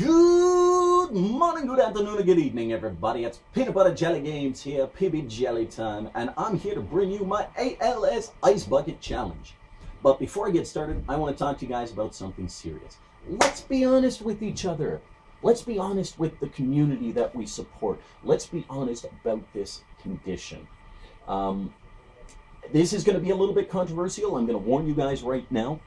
Good morning, good afternoon, and good evening, everybody. It's Peanut Butter Jelly Games here, PB Jelly time, and I'm here to bring you my ALS Ice Bucket Challenge. But before I get started, I want to talk to you guys about something serious. Let's be honest with each other. Let's be honest with the community that we support. Let's be honest about this condition. This is going to be a little bit controversial. I'm going to warn you guys right now.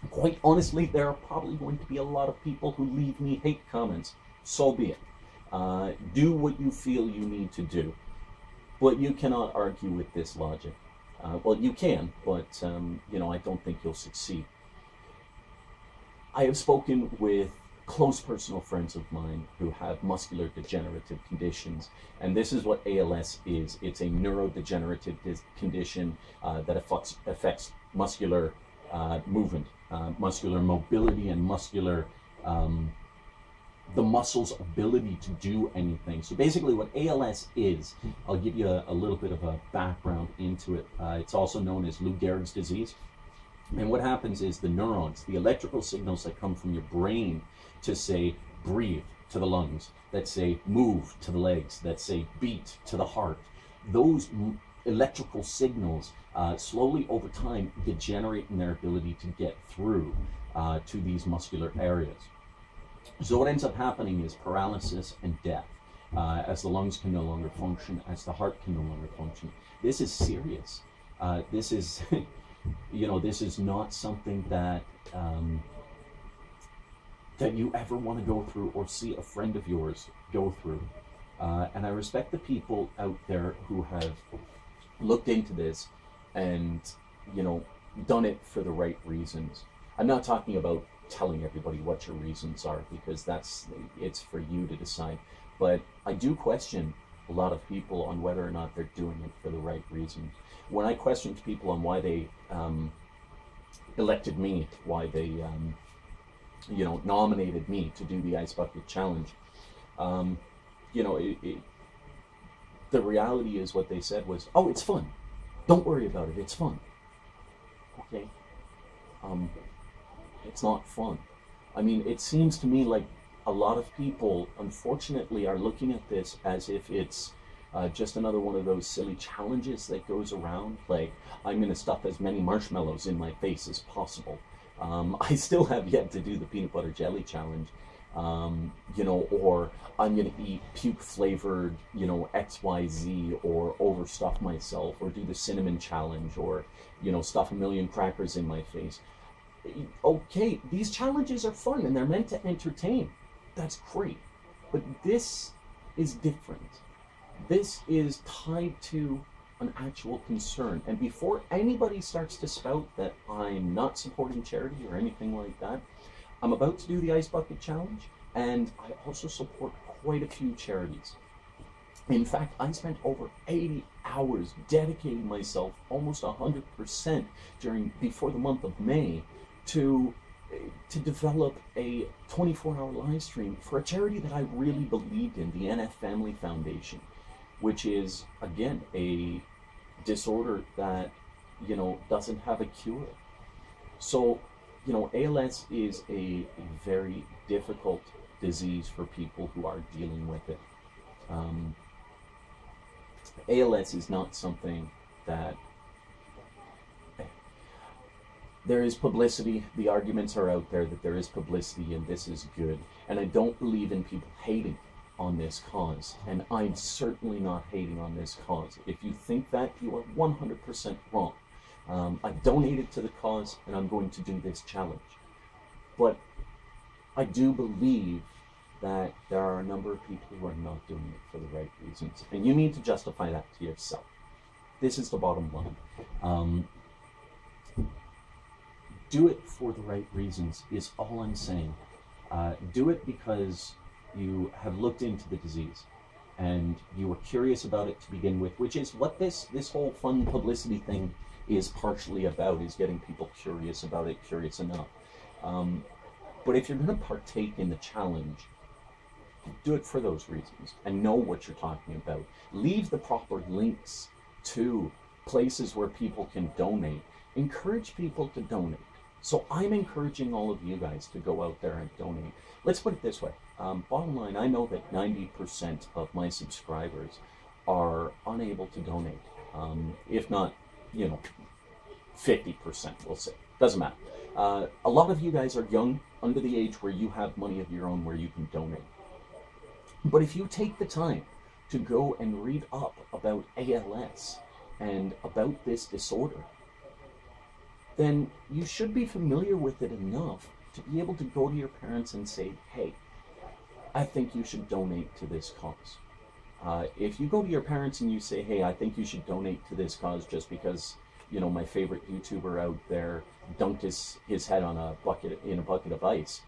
Quite honestly, there are probably going to be a lot of people who leave me hate comments. So be it. Do what you feel you need to do. But you cannot argue with this logic. Well, you can, but I don't think you'll succeed. I have spoken with close personal friends of mine who have muscular degenerative conditions, and this is what ALS is. It's a neurodegenerative condition that affects muscular movement, muscular mobility, and muscular the muscle's ability to do anything. So basically what ALS is, I'll give you a little bit of a background into it. It's also known as Lou Gehrig's disease. And what happens is the neurons, the electrical signals that come from your brain to say breathe to the lungs, that say move to the legs, that say beat to the heart, those electrical signals slowly over time degenerate in their ability to get through to these muscular areas. So what ends up happening is paralysis and death, as the lungs can no longer function, as the heart can no longer function. This is serious. This is, this is not something that that you ever want to go through or see a friend of yours go through. And I respect the people out there who have looked into this and, done it for the right reasons. I'm not talking about telling everybody what your reasons are, because it's for you to decide. But I do question a lot of people on whether or not they're doing it for the right reasons. When I questioned people on why they elected me, why they nominated me to do the Ice Bucket Challenge, the reality is what they said was, oh, it's fun. Don't worry about it. It's fun. Okay. It's not fun. I mean, it seems to me like a lot of people, unfortunately, are looking at this as if it's just another one of those silly challenges that goes around. Like, I'm going to stuff as many marshmallows in my face as possible. I still have yet to do the peanut butter jelly challenge. Or I'm going to eat puke-flavored, XYZ, or overstuff myself, or do the cinnamon challenge, or, stuff a million crackers in my face. Okay, these challenges are fun, and they're meant to entertain. That's great. But this is different. This is tied to an actual concern. And before anybody starts to spout that I'm not supporting charity or anything like that, I'm about to do the Ice Bucket Challenge, and I also support quite a few charities. In fact, I spent over 80 hours dedicating myself almost 100% before the month of May to develop a 24-hour live stream for a charity that I really believed in, the NF Family Foundation, which is, again, a disorder that, doesn't have a cure. So, ALS is a very difficult disease for people who are dealing with it. ALS is not something that... There is publicity. The arguments are out there that there is publicity and this is good. And I don't believe in people hating on this cause. And I'm certainly not hating on this cause. If you think that, you are 100% wrong. I've donated to the cause, and I'm going to do this challenge. But I do believe that there are a number of people who are not doing it for the right reasons. And you need to justify that to yourself. This is the bottom line. Do it for the right reasons is all I'm saying. Do it because you have looked into the disease and you were curious about it to begin with, which is what this whole fun publicity thing is partially about, is getting people curious about it, curious enough. But if you're going to partake in the challenge, do it for those reasons and know what you're talking about. Leave the proper links to places where people can donate. Encourage people to donate. So I'm encouraging all of you guys to go out there and donate. Let's put it this way. Bottom line, I know that 90% of my subscribers are unable to donate. If not, 50%, we'll say. Doesn't matter. A lot of you guys are young, under the age where you have money of your own where you can donate. But if you take the time to go and read up about ALS and about this disorder, then you should be familiar with it enough to be able to go to your parents and say, hey, I think you should donate to this cause. If you go to your parents and you say, hey, I think you should donate to this cause just because, my favorite YouTuber out there dunked his head on a bucket of ice,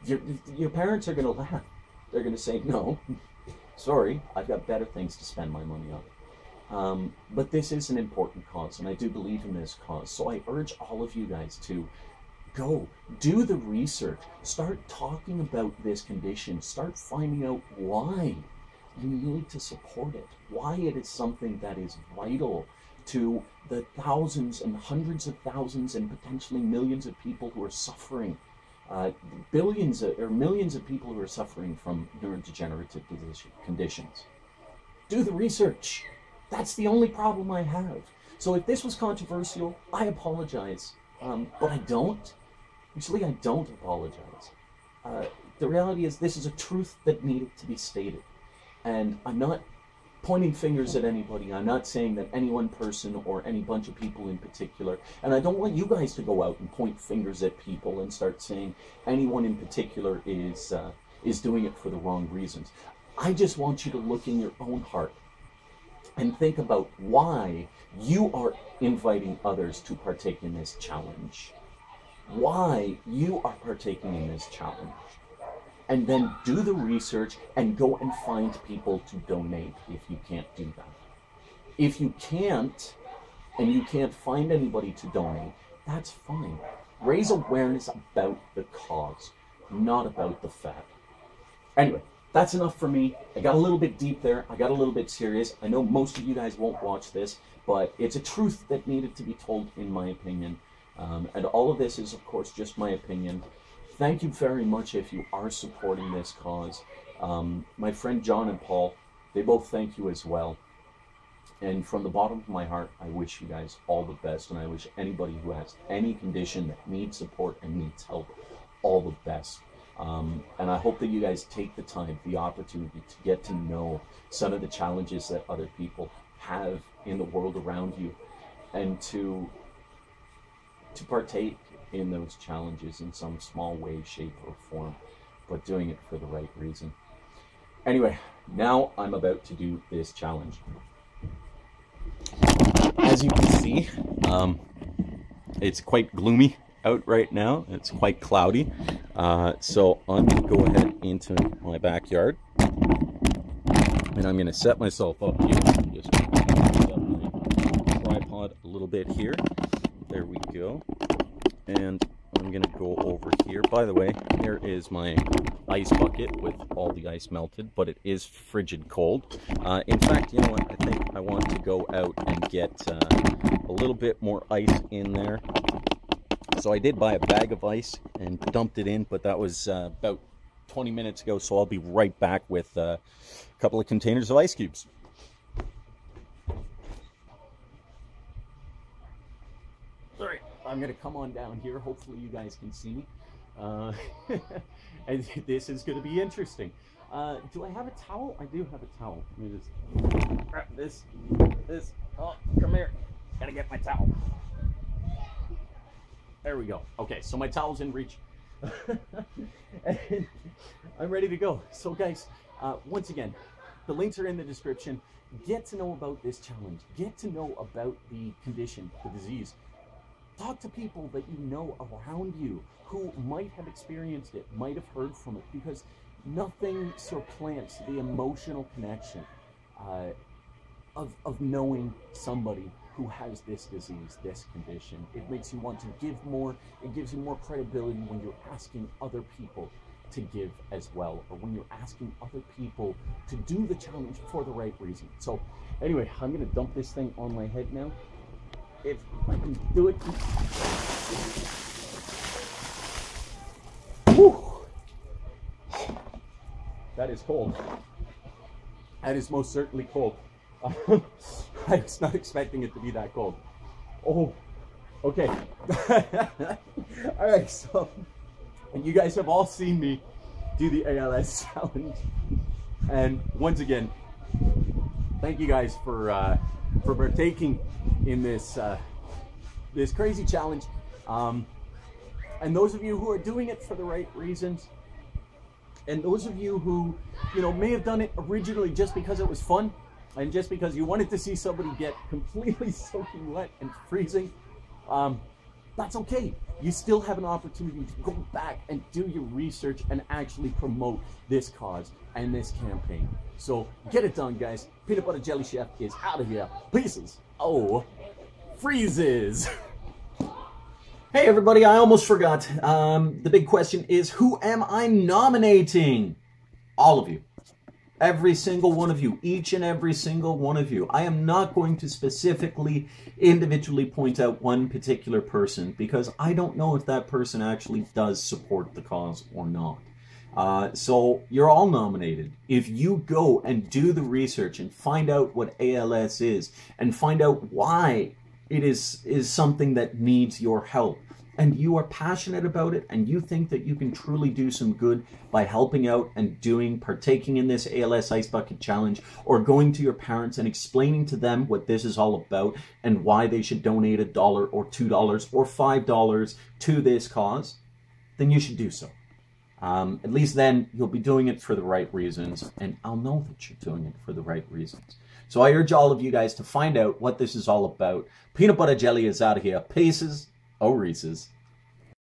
your parents are going to laugh. They're going to say, no, sorry, I've got better things to spend my money on. But this is an important cause, and I do believe in this cause. So I urge all of you guys to go, do the research, start talking about this condition, start finding out why you need to support it, why it is something that is vital to the thousands and hundreds of thousands and potentially millions of people who are suffering, billions or millions of people who are suffering from neurodegenerative conditions. Do the research. That's the only problem I have. So if this was controversial, I apologize, but I don't. Actually, I don't apologize. The reality is this is a truth that needed to be stated. And I'm not pointing fingers at anybody. I'm not saying that any one person or any bunch of people in particular, and I don't want you guys to go out and point fingers at people and start saying anyone in particular is doing it for the wrong reasons. I just want you to look in your own heart and think about why you are inviting others to partake in this challenge. Why you are partaking in this challenge. And then do the research and go and find people to donate if you can't do that. If you can't, and you can't find anybody to donate, that's fine. Raise awareness about the cause, not about the fact. Anyway, that's enough for me. I got a little bit deep there. I got a little bit serious. I know most of you guys won't watch this, but it's a truth that needed to be told, in my opinion. And all of this is, of course, just my opinion. Thank you very much if you are supporting this cause. My friend John and Paul, they both thank you as well. And from the bottom of my heart, I wish you guys all the best. And I wish anybody who has any condition that needs support and needs help all the best. And I hope that you guys take the time, the opportunity to get to know some of the challenges that other people have in the world around you, and to partake in those challenges in some small way, shape, or form, but doing it for the right reason. Anyway, now I'm about to do this challenge. As you can see, it's quite gloomy out right now. It's quite cloudy. So I'm going to go ahead into my backyard, and I'm going to set myself up here. Just set up my tripod a little bit here. There we go. And I'm going to go over here. By the way, here is my ice bucket with all the ice melted, but it is frigid cold. In fact, you know what? I think I want to go out and get a little bit more ice in there. So I did buy a bag of ice and dumped it in, but that was about 20 minutes ago, so I'll be right back with a couple of containers of ice cubes. All right, I'm going to come on down here. Hopefully you guys can see me. And this is going to be interesting. Do I have a towel? I do have a towel. Let me just grab this. Oh, come here. Gotta get my towel. There we go. Okay, so my towel's in reach. And I'm ready to go. So guys, once again, the links are in the description. Get to know about this challenge. Get to know about the condition, the disease. Talk to people that you know around you who might have experienced it, might have heard from it, because nothing supplants the emotional connection of knowing somebody who has this disease, this condition. It makes you want to give more. It gives you more credibility when you're asking other people to give as well, or when you're asking other people to do the challenge for the right reason. So anyway, I'm gonna dump this thing on my head now. If I can do it. Whew. That is cold. That is most certainly cold. I was not expecting it to be that cold. Oh, okay. All right, so, and you guys have all seen me do the ALS challenge. And once again, thank you guys for partaking in this this crazy challenge. And those of you who are doing it for the right reasons, and those of you who, you know, may have done it originally just because it was fun, and just because you wanted to see somebody get completely soaking wet and freezing, that's okay. You still have an opportunity to go back and do your research and actually promote this cause and this campaign. So get it done, guys. Peanut Butter Jelly Chef is out of here. Pieces. Oh, freezes. Hey everybody, I almost forgot. The big question is, who am I nominating? All of you. Every single one of you. Each and every single one of you. I am not going to specifically, individually point out one particular person, because I don't know if that person actually does support the cause or not. So you're all nominated. If you go and do the research and find out what ALS is, and find out why it is something that needs your help, and you are passionate about it, and you think that you can truly do some good by helping out and partaking in this ALS Ice Bucket Challenge, or going to your parents and explaining to them what this is all about and why they should donate $1 or $2 or $5 to this cause, then you should do so. At least then you'll be doing it for the right reasons, and I'll know that you're doing it for the right reasons. So I urge all of you guys to find out what this is all about. Peanut Butter Jelly is out of here. Pieces. Oh, Reese's.